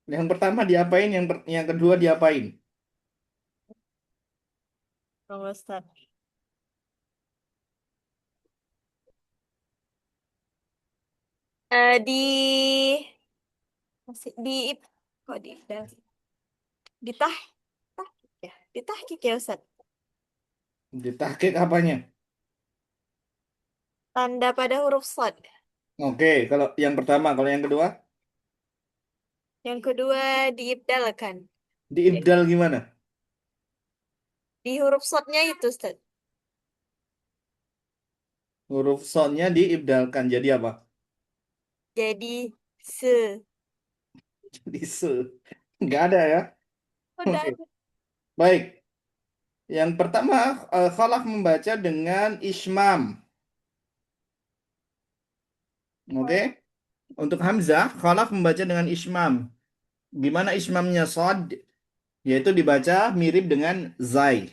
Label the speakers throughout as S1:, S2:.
S1: Yang pertama diapain, yang kedua diapain?
S2: Bang Ustaz. Di masih di kok di ditah tahkik ya, ditahkik ya Ustaz.
S1: Ditahqiq apanya?
S2: Tanda pada huruf shad.
S1: Oke, kalau yang pertama, kalau yang kedua
S2: Yang kedua diibdalkan.
S1: diibdal gimana?
S2: Di huruf shadnya itu Ustaz.
S1: Huruf sonnya diibdalkan jadi apa?
S2: Jadi se.
S1: Jadi se. Nggak ada ya?
S2: Udah
S1: Oke,
S2: ada.
S1: baik. Yang pertama, Khalaf membaca dengan ismam. Oke. Untuk Hamzah, Khalaf membaca dengan ismam. Gimana ismamnya Sod? Yaitu dibaca mirip dengan Zai.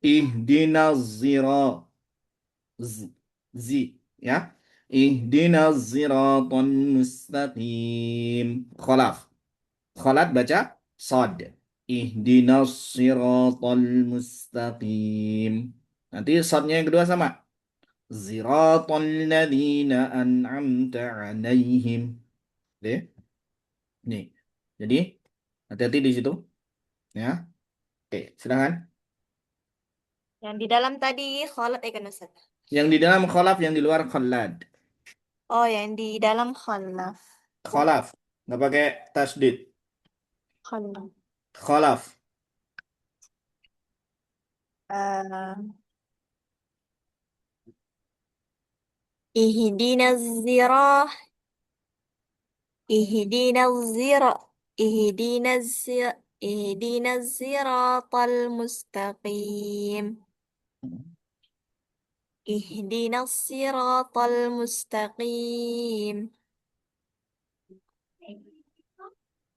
S1: Ihdina zira. Zi. Ya. Ihdina ziraton mustaqim. Khalaf. Khalaf baca Sod. Ihdina siratal mustaqim. Nanti Sodnya yang kedua sama. Ziratal ladzina an'amta alaihim. Oke. Nih. Jadi hati-hati di situ ya. Oke, silakan.
S2: Yang di dalam tadi kholat ya kan Ustaz.
S1: Yang di dalam kholaf, yang di luar kholad.
S2: Oh, yang di dalam kholaf.
S1: Kholaf, nggak pakai tasdid.
S2: Kholaf.
S1: Kholaf.
S2: Eh, ihdina zirah. Ihdina zirah. Ihdina zirah. Ihdina ziratal mustaqim. Ihdina siratal mustaqim.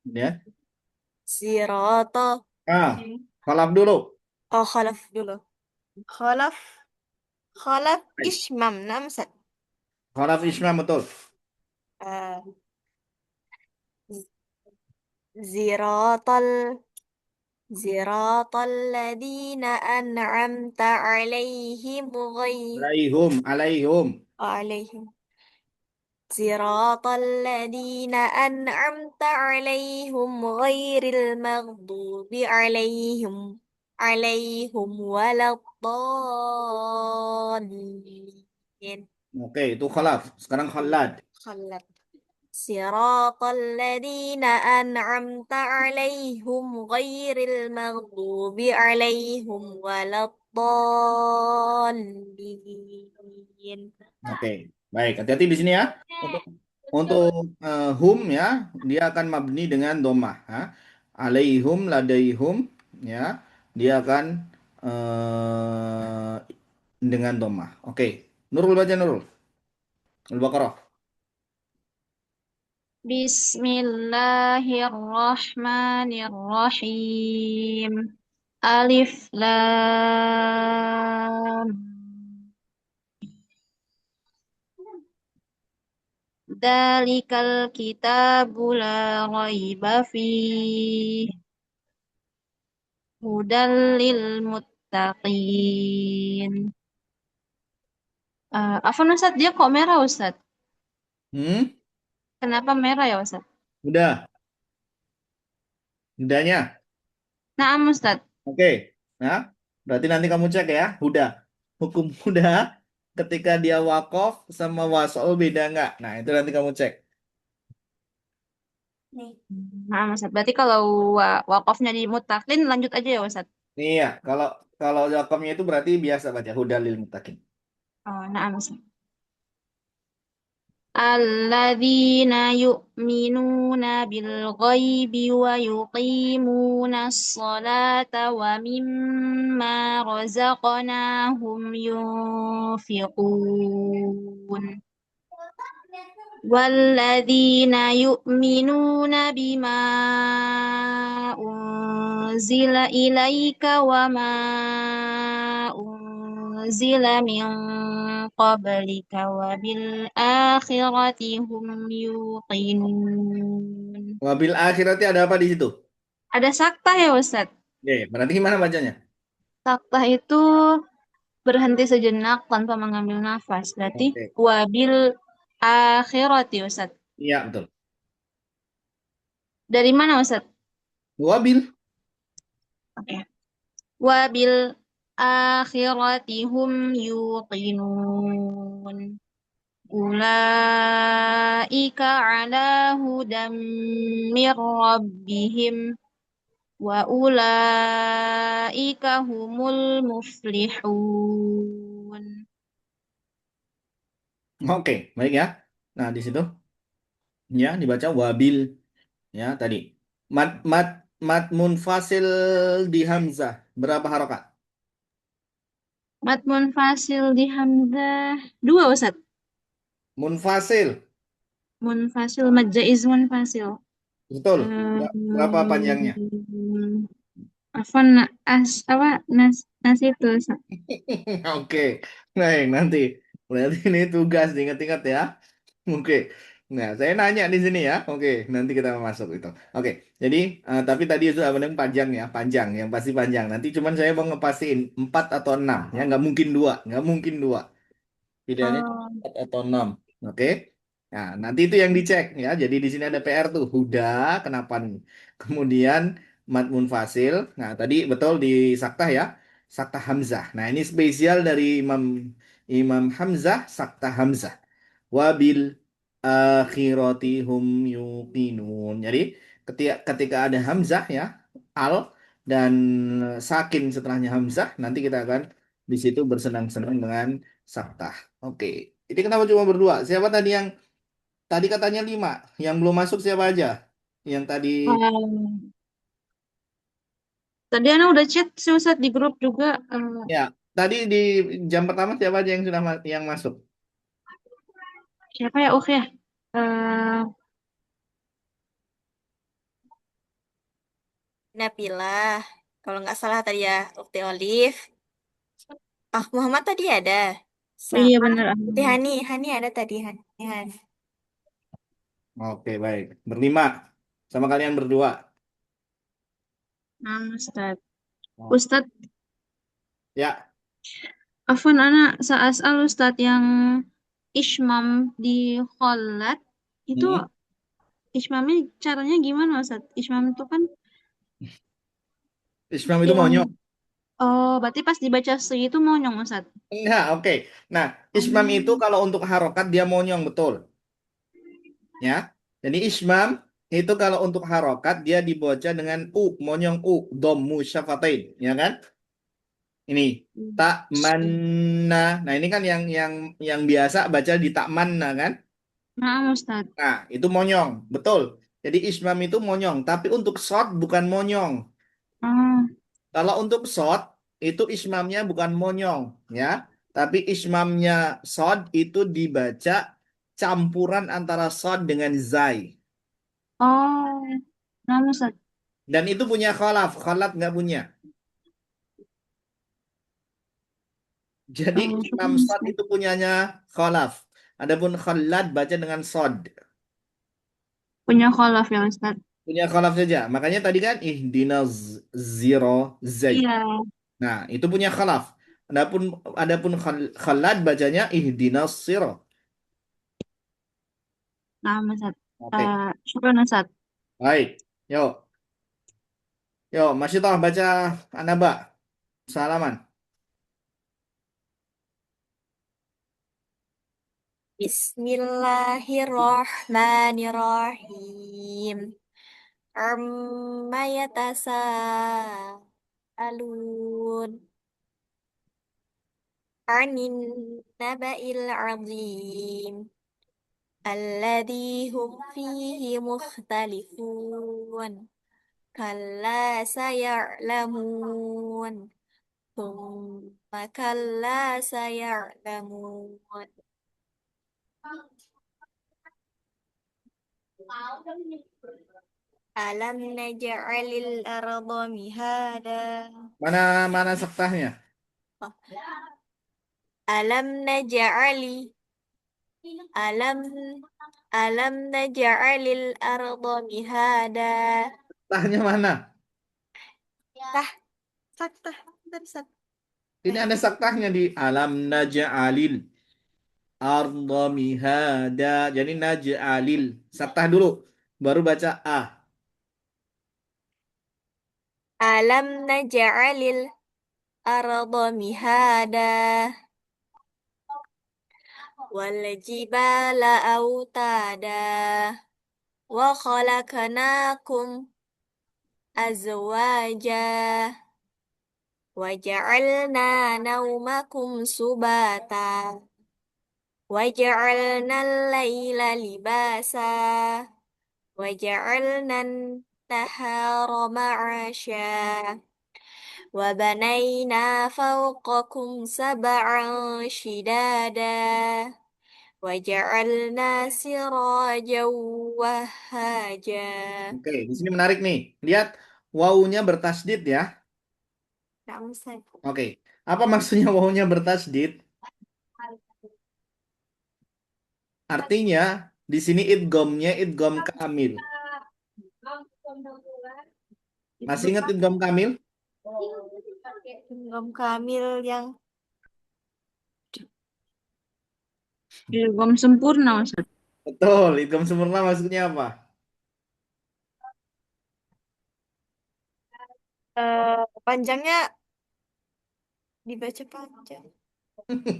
S1: Ya.
S2: Sirata.
S1: Ah, kholaf dulu.
S2: Oh, khalaf dulu. Khalaf. Khalaf
S1: Baik.
S2: ismam namsat.
S1: Kholaf isma betul.
S2: Eh, ziratal ziratal ladina an'amta alaihim
S1: Alaihum, alaihum.
S2: alaihim ziratal ladina an'amta alaihim ghairil maghdubi alaihim waladdallin.
S1: Oke, itu kholaf. Sekarang kholad.
S2: Khalat. Siratal ladzina an'amta 'alaihim ghairil maghdubi 'alaihim waladdallin.
S1: Oke, baik. Hati-hati di sini ya. Untuk untuk hum ya, dia akan mabni dengan domah. Ya. Alaihum, ladaihum, ya, dia akan dengan domah. Oke, Nurul baca Nurul. Al-Baqarah.
S3: Bismillahirrahmanirrahim. Alif Lam. Dalikal kitabu la raiba fih. Hudal lil muttaqin. Afwan Ustaz, dia kok merah Ustaz?
S1: Hmm,
S3: Kenapa merah ya Ustaz?
S1: udah, udahnya.
S3: Naam Ustaz.
S1: Oke, nah, berarti nanti kamu cek ya, udah. Hukum udah ketika dia wakof sama wasol beda nggak? Nah, itu nanti kamu cek.
S3: Naam Ustaz. Berarti kalau wakofnya di muttaqin lanjut aja ya Ustaz.
S1: Iya, kalau kalau wakofnya itu berarti biasa baca hudalil muttaqin.
S3: Oh, naam Ustaz. الذين يؤمنون بالغيب ويقيمون الصلاة ومما رزقناهم ينفقون والذين يؤمنون بما أنزل إليك وما أنزل من قبلك وبالآخرة هم يوقنون.
S1: Wabil akhirati ada apa di situ?
S3: Ada saktah ya Ustadz?
S1: Oke, berarti gimana bacanya?
S3: Saktah itu berhenti sejenak tanpa mengambil nafas. Berarti
S1: Oke,
S3: wabil akhirati Ustadz.
S1: iya betul.
S3: Dari mana Ustadz?
S1: Wabil.
S3: Oke. Wabil akhirati hum yuqinun. Ulaika ala hudam mir rabbihim wa ulaika humul muflihun.
S1: Oke, baik ya. Nah, di situ ya dibaca wabil ya tadi. Mat mat mat munfasil di hamzah berapa harokat?
S3: Mat munfasil di hamzah dua Ustaz.
S1: Munfasil.
S3: Munfasil mad jaiz munfasil.
S1: Betul. Berapa panjangnya?
S3: Hmm, Afan as apa nas itu Ustaz.
S1: Oke. Baik, nanti. Berarti ini tugas diingat-ingat ya. Oke. Nah, saya nanya di sini ya. Oke, nanti kita masuk itu. Oke. Jadi, tapi tadi sudah benar panjang ya, panjang, yang pasti panjang. Nanti cuman saya mau ngepastiin 4 atau 6 ya, nggak mungkin dua, nggak mungkin dua. Idealnya
S3: Oh,
S1: 4 atau 6. Oke. Nah, nanti itu yang dicek ya. Jadi di sini ada PR tuh. Huda, kenapa nih? Kemudian mad munfasil. Nah, tadi betul di Saktah ya. Saktah Hamzah. Nah, ini spesial dari Imam Hamzah, Saktah Hamzah. Wabil akhirati hum yuqinun. Jadi ketika ada Hamzah ya, al dan sakin setelahnya Hamzah, nanti kita akan di situ bersenang-senang dengan Saktah. Oke, ini kenapa cuma berdua? Siapa tadi yang tadi katanya 5, yang belum masuk siapa aja? Yang tadi
S3: tadi Ana udah chat sih Ustaz di grup juga.
S1: ya, tadi di jam pertama siapa aja yang sudah yang masuk?
S3: Siapa ya? Oke.
S2: Nabilah. Kalau nggak salah tadi ya, Ukti Olive. Ah, Muhammad tadi ada.
S3: Oh iya
S2: Sama
S3: bener.
S2: Ukti Hani. Hani ada tadi. Hani. Hani.
S1: Oke, baik. Berlima sama kalian berdua.
S3: Ustaz.
S1: Oh.
S3: Ustaz,
S1: Ya.
S3: Afwan anak saat Ustaz yang Ismam di kholat itu
S1: Hmm.
S3: Ismamnya caranya gimana Ustaz? Ismam itu kan
S1: Islam itu monyong.
S3: yang berarti pas dibaca si itu monyong Ustaz.
S1: Enggak, oke. Nah, ismam itu
S3: Oh,
S1: kalau untuk harokat dia monyong betul, ya. Jadi ismam itu kalau untuk harokat dia dibaca dengan monyong dhammu syafatain, ya kan? Ini tak manna. Nah, ini kan yang biasa baca di tak manna kan?
S3: nah Ustaz.
S1: Nah, itu monyong, betul. Jadi ismam itu monyong, tapi untuk short bukan monyong.
S3: Oh,
S1: Kalau untuk short itu ismamnya bukan monyong, ya. Tapi ismamnya sod itu dibaca campuran antara sod dengan zai.
S3: oh, nah Ustaz.
S1: Dan itu punya kholaf, kholat nggak punya. Jadi
S3: Oh,
S1: imam sod
S3: Ustaz.
S1: itu punyanya kholaf. Adapun kholad baca dengan sod.
S3: Punya kholaf ya Ustaz.
S1: Punya kholaf saja. Makanya tadi kan zero zai.
S3: Iya,
S1: Nah, itu punya kholaf. Adapun kholad bacanya ihdinas siro.
S3: nah Ustaz.
S1: Oke.
S3: Syukran Ustaz.
S1: Baik. Yuk. Yuk, Mas Yitoh baca Anaba. Salaman.
S2: Bismillahirrahmanirrahim. Amma yatasaalun. Anin naba'il azim. Alladhi hum fihi mukhtalifun. Kalla saya'lamun. Thumma kalla saya'lamun. Alam naj'alil arda mihada.
S1: Mana mana sektahnya?
S2: Alam naj'ali alam alam naj'alil arda mihada.
S1: Tanya mana?
S2: Tah, saktah. Bentar,
S1: Ini ada saktahnya di alam naj'alil arda mihada. Jadi naj'alil. Saktah dulu. Baru baca A.
S2: Alam naj'alil arda mihada. Wal jibala autada. Wa khalaqnakum azwaja. Wa ja'alna naumakum subata. Wa ja'alna al-laila libasa. Wa ja'alna an-nahara ma'asha. Wa banayna fawqakum sab'an shidada. Wa ja'alna sirajan wahhaja.
S1: Oke, di sini menarik nih. Lihat, wawunya bertasdid ya.
S2: Nggak usah.
S1: Oke, apa maksudnya wawunya bertasdid? Artinya di sini idghamnya idgham kamil. Masih ingat idgham kamil?
S2: Belum Kamil yang
S3: Idgham sempurna, Ustaz.
S1: Betul, idgham sempurna maksudnya apa?
S2: panjangnya dibaca panjang.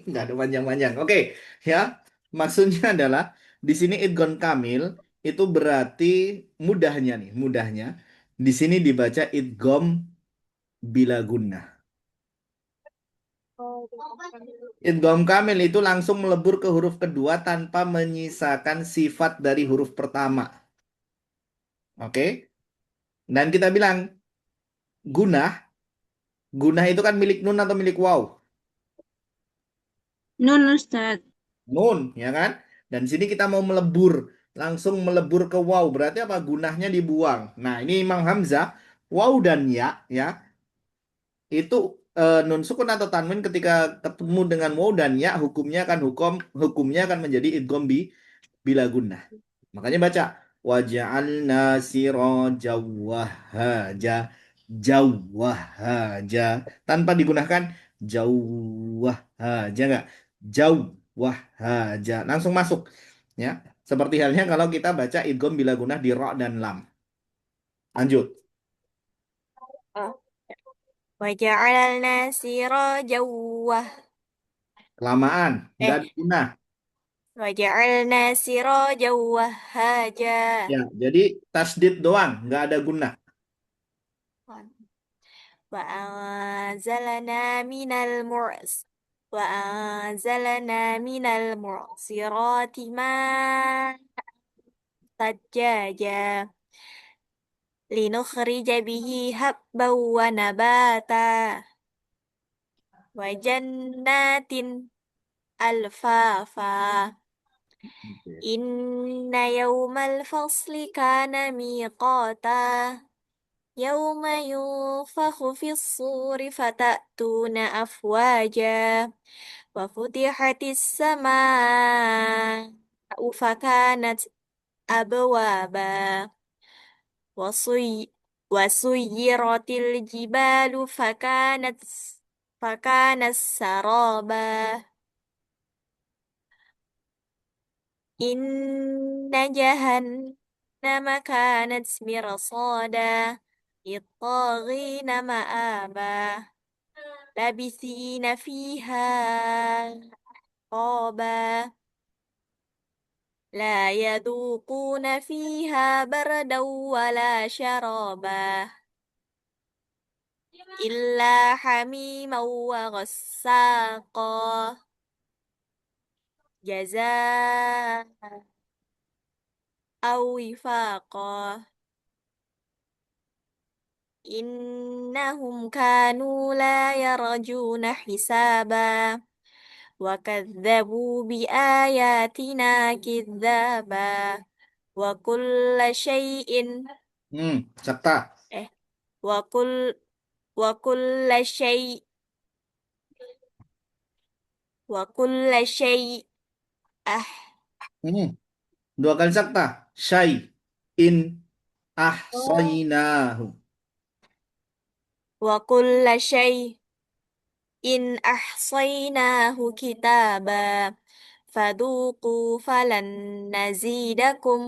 S1: Nggak ada panjang-panjang. Oke, ya. Maksudnya adalah di sini idgham kamil itu berarti mudahnya nih, mudahnya. Di sini dibaca idgham bila gunnah.
S2: Oh,
S1: Idgham kamil itu langsung melebur ke huruf kedua tanpa menyisakan sifat dari huruf pertama. Oke? Dan kita bilang gunah, gunah itu kan milik nun atau milik waw?
S3: Nun, Ustaz.
S1: Nun, ya kan? Dan sini kita mau melebur, langsung melebur ke waw. Berarti apa? Gunahnya dibuang. Nah, ini Imam Hamzah, waw dan ya, ya, itu nun sukun atau tanwin ketika ketemu dengan waw dan ya, hukumnya akan menjadi idgham bila gunnah. Makanya baca waja'alna sirajan wahhaja jawwahaja tanpa digunakan jawwahaja enggak jawwahaja langsung masuk ya. Seperti halnya kalau kita baca idgham bila gunah di ra dan lam. Lanjut.
S2: oh. Waja'alna sirajan wah
S1: Kelamaan, enggak
S2: eh
S1: ada gunah.
S2: waja'alna sirajan wahhaja.
S1: Ya, jadi tasdid doang, enggak ada gunah.
S2: Wa anzalna minal mu'as wa anzalna minal mu'sirati ma'an sajjaja linukhrija bihi habban wa nabata wa jannatin alfafa.
S1: Oke.
S2: Inna yawmal fasli kana miqata. Yawma yunfakhu fis suri fatatuna afwaja. Wa futihatis samaa'u fakanat abwaba. Wasuy wasuyiratil jibalu fakanat saraba. Inna jahannama kanat mirsada. Littaghina ma'aba. Labithina fiha qoba. La yaduquna fiha bardan wala syaraba. Illa hamiman wa ghassaqa. Jazaa aw wifaqa. Innahum kanu la yarjuna hisaba. Wa kadzabu bi ayatina kidzaba. Wa kulla syai'in
S1: Sakta.
S2: eh wa kull wa kulla syai' وكل شيء أح
S1: Hmm. Dua kali sakta. In ahsaynahu.
S2: وكل شيء إن أحصيناه كتابا فذوقوا فلن نزيدكم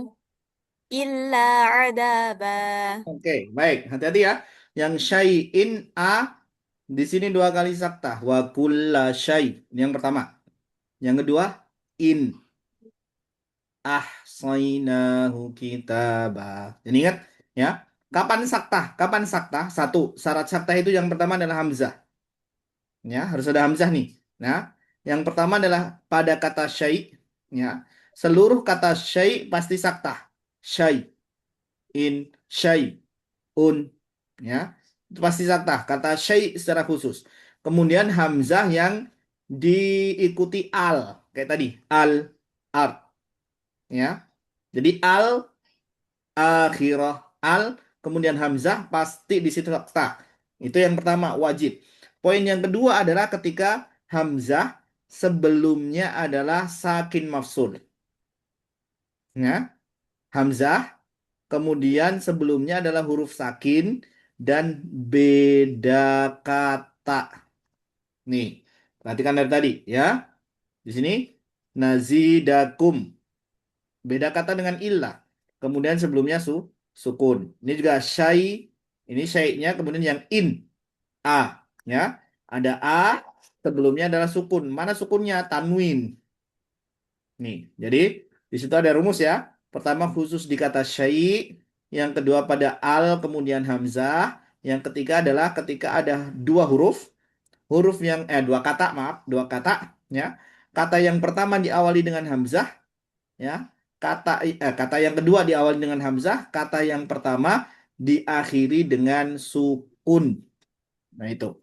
S2: إلا عذابا.
S1: Oke, baik. Hati-hati ya. Yang syai'in di sini dua kali sakta. Wa kulla syai. Ini yang pertama. Yang kedua, in ahsaynahu kitaba. Jadi ingat ya. Kapan sakta? Kapan sakta? Satu, syarat sakta itu yang pertama adalah hamzah. Ya, harus ada hamzah nih. Nah, yang pertama adalah pada kata syai, ya. Seluruh kata syai pasti sakta. Syai, in, syai, un, ya. Itu pasti sakta. Kata syai secara khusus. Kemudian hamzah yang diikuti al, kayak tadi, al, art, ya. Jadi al akhirah al kemudian hamzah pasti di situ sakta. Itu yang pertama wajib. Poin yang kedua adalah ketika hamzah sebelumnya adalah sakin mafsul. Ya, hamzah kemudian sebelumnya adalah huruf sakin dan beda kata. Nih, perhatikan dari tadi ya. Di sini nazidakum beda kata dengan illah. Kemudian sebelumnya sukun. Ini juga syai. Ini syai'nya kemudian yang in. A. Ya. Ada A. Sebelumnya adalah sukun. Mana sukunnya? Tanwin. Nih. Jadi di situ ada rumus ya. Pertama khusus di kata syai. Yang kedua pada al kemudian hamzah. Yang ketiga adalah ketika ada dua huruf. Huruf yang dua kata maaf. Dua kata. Ya. Kata yang pertama diawali dengan hamzah ya. Kata yang kedua diawali dengan hamzah, kata yang pertama diakhiri dengan sukun. Nah, itu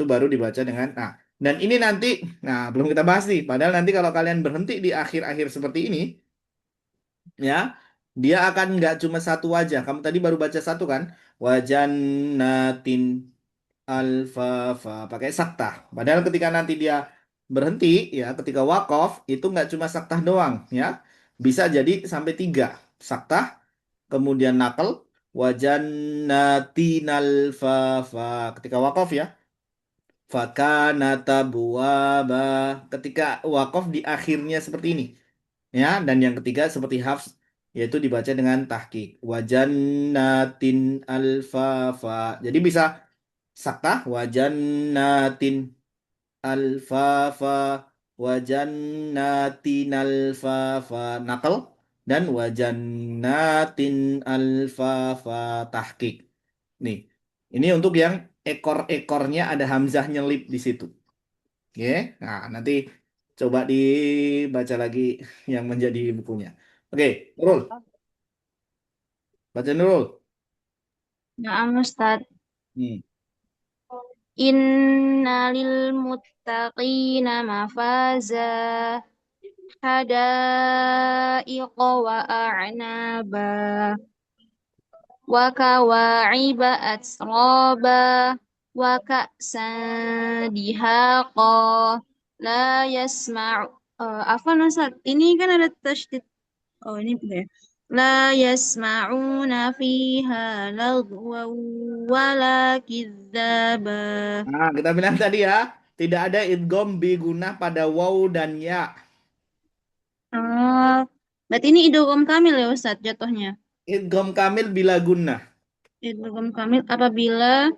S1: baru dibaca dengan dan ini nanti belum kita bahas nih. Padahal nanti kalau kalian berhenti di akhir-akhir seperti ini ya, dia akan nggak cuma satu wajah. Kamu tadi baru baca satu kan? Wajannatin alfafa pakai sakta. Padahal ketika nanti dia berhenti ya, ketika wakaf itu nggak cuma sakta doang ya, bisa jadi sampai tiga sakta, kemudian nakal, wajannatin alfafa ketika wakaf ya, fakanata buwaba ketika wakaf di akhirnya seperti ini ya, dan yang ketiga seperti hafs yaitu dibaca dengan tahqiq wajannatin alfafa. Jadi bisa sakta wajannatin alfafa wajannatin alfafa nakal dan wajannatin alfafa tahqiq. Nih, ini untuk yang ekor-ekornya ada hamzah nyelip di situ. Oke, nah nanti coba dibaca lagi yang menjadi bukunya. Oke, Nurul, baca Nurul.
S3: Na'am Ustaz.
S1: Hmm.
S3: Inna lil muttaqina mafaza hadaiqa wa a'naba wa kawa'iba atraba wa ka'san dihaqa la yasma'u afwan Ustaz, ini kan ada tasydid. Oh, ini udah ya. La yasma'una fiha lagwa wala kidzaba.
S1: Nah, kita bilang tadi ya, tidak ada idgham bi gunah pada waw dan ya.
S3: Oh, berarti ini idgham kamil ya Ustaz jatuhnya.
S1: Idgham kamil bila gunnah.
S3: Idgham kamil apabila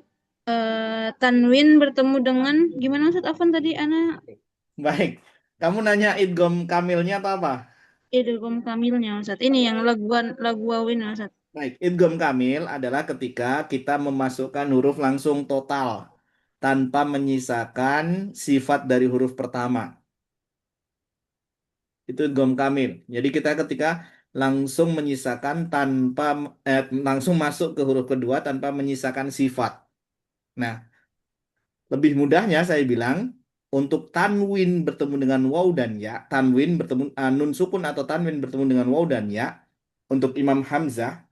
S3: tanwin bertemu dengan gimana Ustaz Afan tadi ana
S1: Baik. Kamu nanya idgham kamilnya atau apa?
S3: idgham kamilnya Ustaz. Ini yang laguan laguawin Ustaz.
S1: Baik, idgham kamil adalah ketika kita memasukkan huruf langsung total tanpa menyisakan sifat dari huruf pertama. Itu idgham kamil. Jadi kita ketika langsung menyisakan langsung masuk ke huruf kedua tanpa menyisakan sifat. Nah, lebih mudahnya saya bilang untuk tanwin bertemu dengan waw dan ya, tanwin bertemu nun sukun atau tanwin bertemu dengan waw dan ya, untuk Imam Hamzah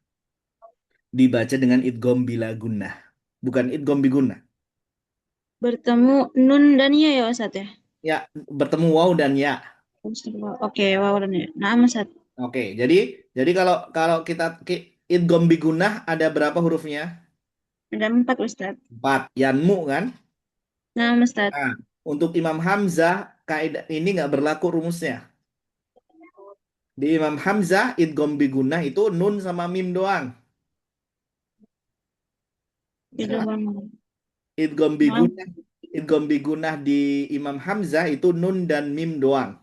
S1: dibaca dengan idgham bila gunnah, bukan idgham bi gunnah.
S3: Bertemu nun dan ya ya Ustaz ya.
S1: Ya, bertemu waw dan ya.
S3: Oke, wow dan ya. Nah, Ustaz.
S1: Oke, jadi kalau kalau kita idgham bigunah ada berapa hurufnya?
S3: Ada 4 Ustaz.
S1: 4. Yanmu kan?
S3: Nah, Ustaz.
S1: Nah, untuk Imam Hamzah kaidah ini nggak berlaku rumusnya. Di Imam Hamzah idgham bigunah itu nun sama mim doang.
S3: Itu
S1: Ya.
S3: bang.
S1: Idgham
S3: Nah,
S1: bigunah, idgham bigunah di Imam Hamzah itu nun dan mim doang.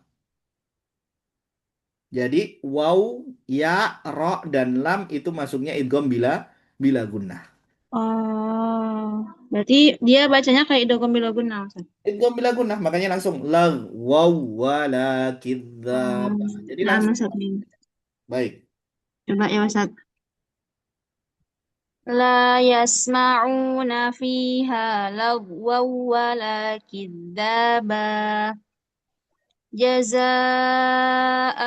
S1: Jadi waw, ya, ro dan lam itu masuknya idgham bila bila gunnah.
S3: oh, berarti dia bacanya kayak Idokombiloguna, Ustaz.
S1: Idgham bila gunnah makanya langsung lag waw wala
S3: Oh,
S1: kidzab. Jadi
S3: nah,
S1: langsung
S3: Ustaz nih.
S1: baik.
S3: Coba ya, Ustaz. لا يسمعون فيها لغوا ولا كذابا جزاء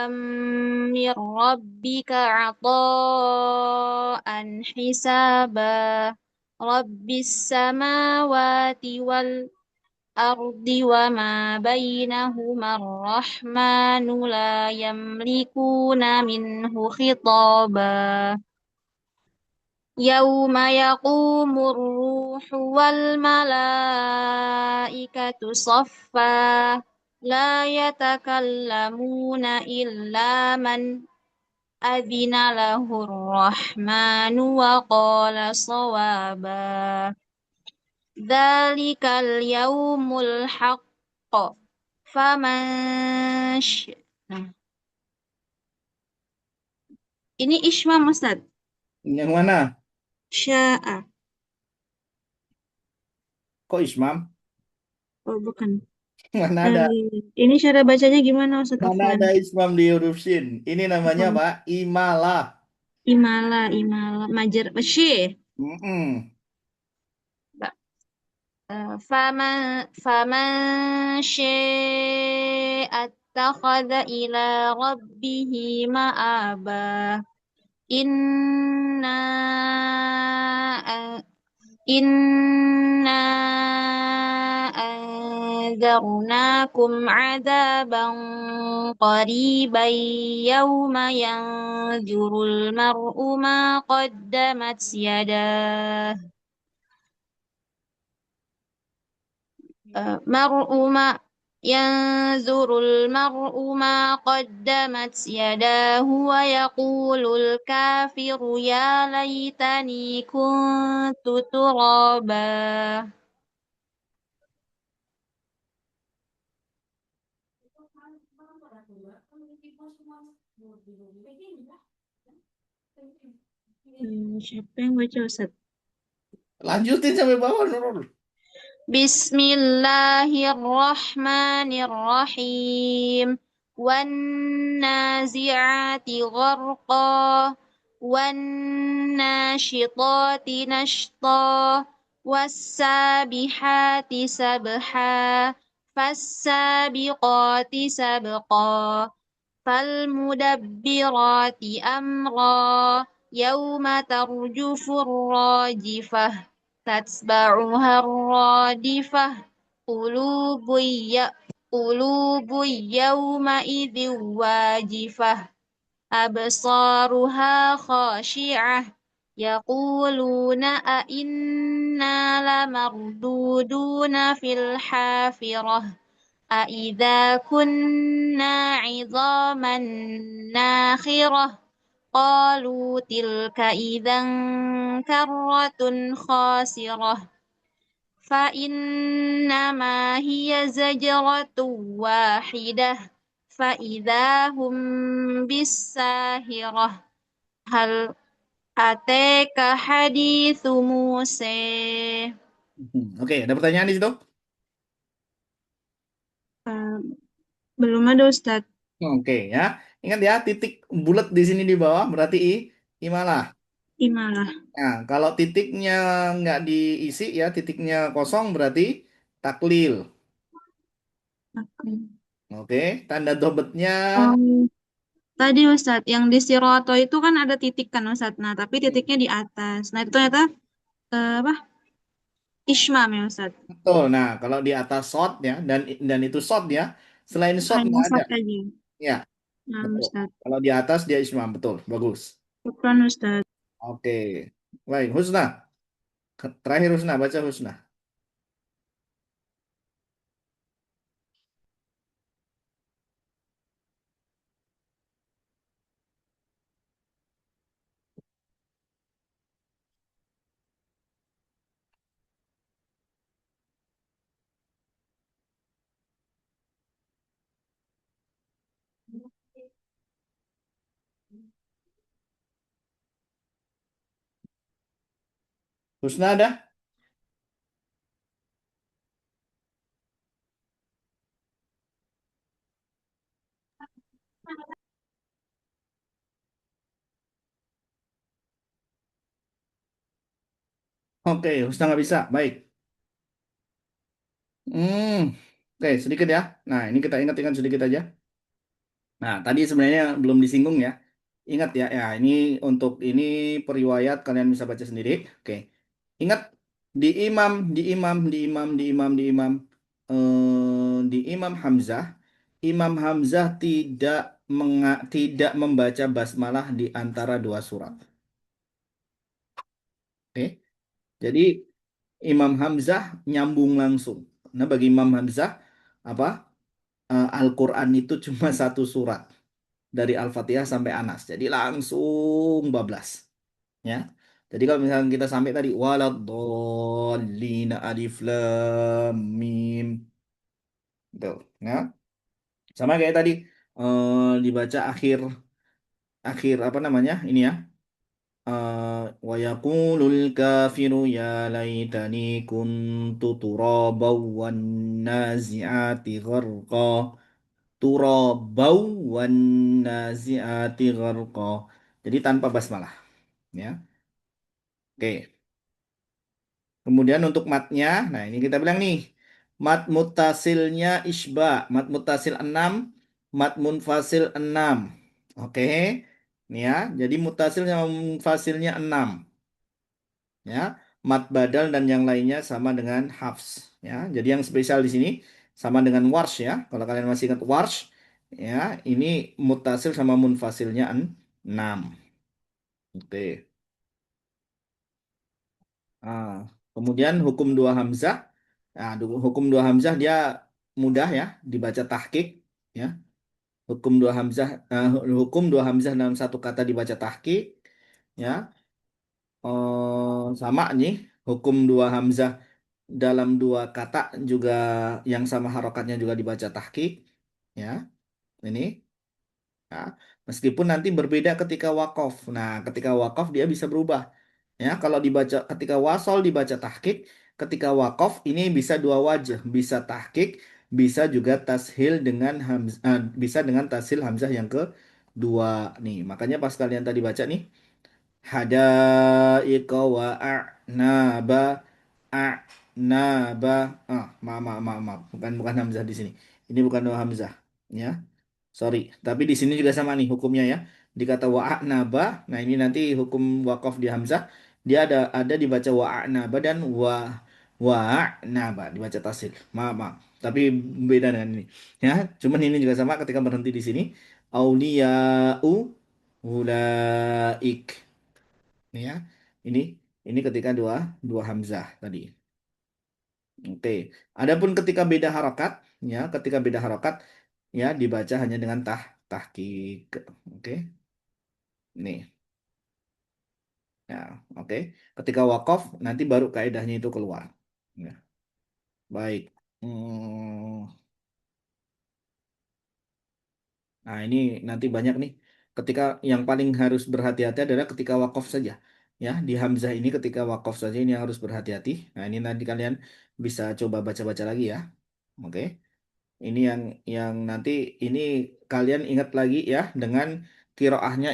S3: من ربك عطاء حسابا رب السماوات والأرض وما بينهما الرحمن لا يملكون منه خطابا يوم يقوم الروح والملائكة صفا لا يتكلمون إلا من أذن له الرحمن وقال صوابا ذلك اليوم الحق فمن Nah, ini Isma Ustaz.
S1: Yang mana?
S3: Sya'a.
S1: Kok Ismam?
S3: Oh, bukan.
S1: Mana ada?
S3: Ini cara bacanya gimana Ustadz
S1: Mana
S3: Afwan?
S1: ada Ismam di huruf Shin? Ini namanya
S3: Afwan.
S1: apa? Imalah.
S3: Imala, Imala, Majer, Syih.
S1: Mm-mm.
S3: فمن شاء اتخذ إلى ربه مآبا إنا إنا أنذرناكم عذابا قريبا يوم ينظر المرء ما قدمت يداه مرء ما ينظر المرء ما قدمت يداه ويقول الكافر يا ليتني كنت ترابا siapa yang baca Ustaz?
S1: Lanjutin sampai bawah, Nurul.
S3: Bismillahirrahmanirrahim. والنازعات غرقا والناشطات نشطا والسابحات سبحا فالسابقات سبقا فالمدبرات أمرا يوم ترجف الراجفة تتبعها الرادفة قلوب ي- قلوب يومئذ واجفة أبصارها خاشعة يقولون أئنا لمردودون في الحافرة أإذا كنا عظاما ناخرة قالوا تلك إذا كرة خاسرة فإنما هي زجرة واحدة فإذا هم بالساهرة هل أتاك حديث موسى
S1: Oke, ada pertanyaan di situ?
S3: Eh, belum ada Ustadz.
S1: Oke ya. Ingat ya, titik bulat di sini di bawah berarti imalah.
S3: Imalah.
S1: Nah, kalau titiknya nggak diisi ya, titiknya kosong berarti taklil.
S3: Oke.
S1: Oke, tanda dobetnya
S3: Tadi Ustadz, yang di Siroto itu kan ada titik kan Ustadz. Nah, tapi titiknya di atas. Nah, itu ternyata apa? Ismam ya Ustaz.
S1: Betul. Nah, kalau di atas shot ya dan itu shot ya, selain shot
S3: Hanya
S1: nggak ada.
S3: short aja.
S1: Ya,
S3: Nah,
S1: betul.
S3: Ustaz.
S1: Kalau di atas dia ismam, betul. Bagus.
S3: Syukran Ustaz.
S1: Oke. Baik, Husna. Terakhir Husna, baca Husna. Husna ada? Oke, Husna nggak bisa. Baik. Oke, sedikit ya. Nah, ini kita ingat-ingat sedikit aja. Nah, tadi sebenarnya belum disinggung ya. Ingat ya, ya ini untuk ini periwayat kalian bisa baca sendiri. Oke, ingat di Imam Hamzah, Imam Hamzah tidak membaca basmalah di antara dua surat. Oke, jadi Imam Hamzah nyambung langsung. Nah, bagi Imam Hamzah apa? Al-Quran itu cuma satu surat dari Al-Fatihah sampai Anas. Jadi langsung bablas. Ya. Jadi kalau misalnya kita sampai tadi waladhdallin alif lam mim. Tuh, ya. Sama kayak tadi dibaca akhir akhir apa namanya? Ini ya. Wa yaqulul kafiru ya laitani kuntu turabaw wan nazi'ati gharqa. Turabau wan nazi'ati gharqa. Jadi tanpa basmalah, ya. Oke. Kemudian untuk matnya, nah ini kita bilang nih, mat mutasilnya isba, mat mutasil 6, mat munfasil 6. Oke. Nih ya, jadi mutasil sama munfasilnya 6, ya. Mat badal dan yang lainnya sama dengan hafs, ya. Jadi yang spesial di sini sama dengan warsh ya. Kalau kalian masih ingat warsh, ya, ini mutasil sama munfasilnya 6. Oke. Ah, kemudian hukum dua hamzah. Nah, hukum dua hamzah dia mudah ya dibaca tahqiq, ya. Hukum dua hamzah hukum dua hamzah dalam satu kata dibaca tahqiq, ya. Sama nih hukum dua hamzah dalam dua kata juga yang sama harokatnya juga dibaca tahqiq, ya. Ini. Ya, meskipun nanti berbeda ketika wakaf. Nah, ketika wakaf dia bisa berubah. Ya, kalau dibaca ketika wasol dibaca tahqiq, ketika wakaf ini bisa dua wajah, bisa tahqiq, bisa juga tashil dengan bisa dengan tashil hamzah yang kedua nih. Makanya pas kalian tadi baca nih, hadaiqa wa a'naba a'naba. Maaf, maaf, maaf, maaf. Bukan hamzah di sini. Ini bukan dua hamzah, ya. Sorry, tapi di sini juga sama nih hukumnya ya. Di kata wa'naba, nah ini nanti hukum wakaf di hamzah, dia ada dibaca wa'naba dan wa'naba dibaca tasil. Maaf, maaf. Tapi beda dengan ini. Ya, cuman ini juga sama ketika berhenti di sini. Auliya'u ulaik. Nih ya. Ini ini ketika dua dua hamzah tadi. Oke. Adapun ketika beda harokat, ya, ketika beda harokat, ya dibaca hanya dengan tahqiq. Oke. Nih, ya, oke. Ketika wakaf nanti baru kaidahnya itu keluar. Ya, baik. Hmm, Nah, ini nanti banyak nih. Ketika yang paling harus berhati-hati adalah ketika wakaf saja. Ya, di hamzah ini ketika wakaf saja ini yang harus berhati-hati. Nah, ini nanti kalian bisa coba baca-baca lagi ya. Oke. Ini yang nanti ini kalian ingat lagi ya dengan kiroahnya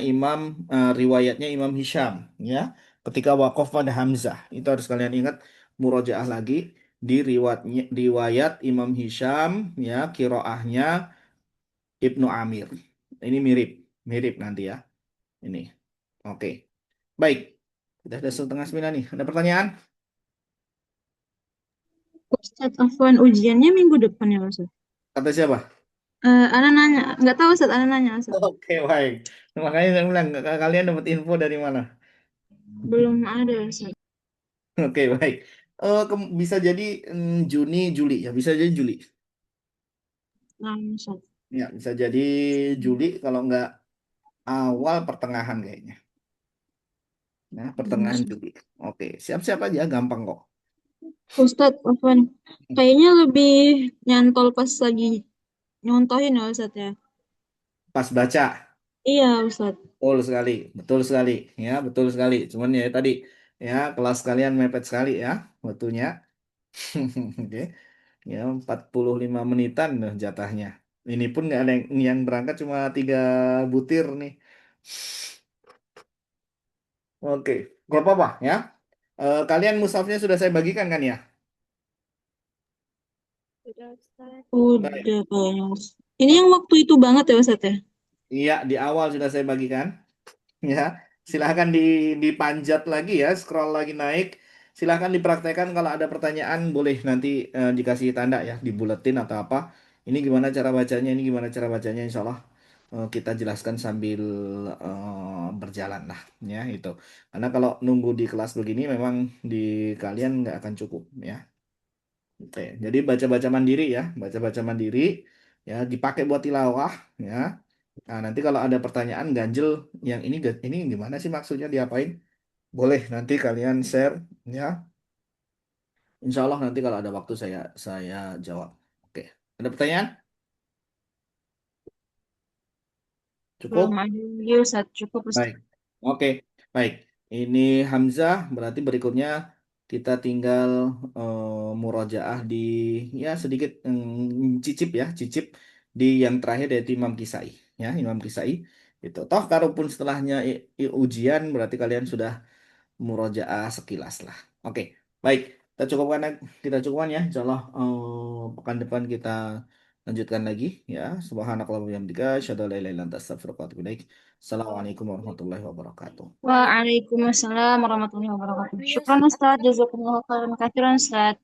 S1: riwayatnya Imam Hisham ya. Ketika wakaf pada Hamzah itu harus kalian ingat murojaah lagi di riwayat Imam Hisham ya kiroahnya Ibnu Amir. Ini mirip mirip nanti ya. Ini oke baik. Sudah ada setengah 9 nih. Ada pertanyaan?
S3: Ustaz Afwan ujiannya minggu depan ya Ustaz?
S1: Kata siapa?
S3: Ana nanya, nggak tahu Ustaz, Ana nanya Ustaz.
S1: Oke, baik. Makanya saya bilang, kalian dapat info dari mana?
S3: Belum ada Ustaz.
S1: Oke, baik. Bisa jadi Juni, Juli ya. Bisa jadi Juli.
S3: Nah, Ustaz.
S1: Ya, bisa jadi Juli kalau nggak awal pertengahan kayaknya. Nah, pertengahan Juli. Oke, siap-siap aja, gampang kok.
S3: Ustaz Afwan, kayaknya lebih nyantol pas lagi nyontohin ya Ustaz ya.
S1: Pas baca,
S3: Iya Ustaz.
S1: betul sekali, betul sekali, ya, betul sekali. Cuman ya tadi, ya, kelas kalian mepet sekali ya, waktunya. Oke, ya 45 menitan loh jatahnya. Ini pun nggak ada yang berangkat cuma 3 butir nih. Oke, nggak apa-apa ya. Kalian mushafnya sudah saya bagikan kan ya?
S2: Sudah, Ustaz.
S1: Baik.
S3: Udah kayaknya Ustaz. Ini yang waktu itu banget ya Ustaz ya.
S1: Iya, di awal sudah saya bagikan. Ya, silahkan dipanjat lagi ya, scroll lagi naik. Silahkan dipraktekkan kalau ada pertanyaan boleh nanti dikasih tanda ya, dibuletin atau apa. Ini gimana cara bacanya, ini gimana cara bacanya, insya Allah kita jelaskan sambil berjalan lah, ya itu. Karena kalau nunggu di kelas begini memang di kalian nggak akan cukup ya. Oke, jadi baca-baca mandiri ya, baca-baca mandiri ya dipakai buat tilawah ya. Nah, nanti kalau ada pertanyaan ganjel yang ini gimana sih maksudnya diapain? Boleh nanti kalian share ya. Insya Allah nanti kalau ada waktu saya jawab. Oke. Ada pertanyaan?
S3: Belum
S1: Cukup?
S3: ada lagi Ustaz, cukup Ustaz.
S1: Baik. Oke. Baik. Ini Hamzah berarti berikutnya kita tinggal murojaah di ya sedikit cicip ya, cicip di yang terakhir yaitu Imam Kisai ya, Imam Kisai itu. Toh kalaupun setelahnya ujian berarti kalian sudah murojaah sekilas lah. Oke, baik. Kita cukupkan ya. Insya Allah pekan depan kita lanjutkan lagi ya. Subhanakallahumma wa bihamdika asyhadu an la ilaha illa anta astaghfiruka wa atubu ilaik. Assalamualaikum warahmatullahi wabarakatuh.
S3: Waalaikumsalam warahmatullahi wabarakatuh. Syukran Ustaz, jazakumullah khairan katsiran Ustaz.